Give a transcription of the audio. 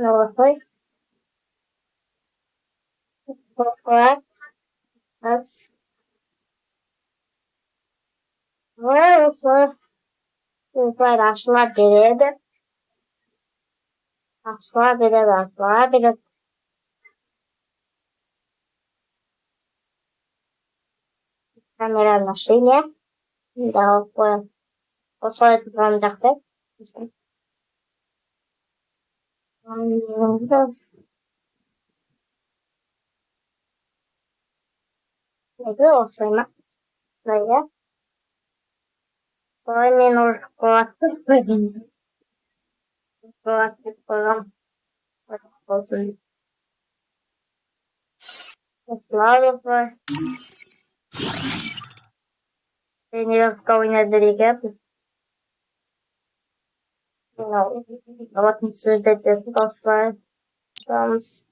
No, fue correct. That's well, so aşağı bir de kamera maszynie. Da po swoje transakcje. Не było słyma. No i ja. To nie nóżko. Była tylko sposób. Слава for any of going at the recap. You know, what considered the cost for comes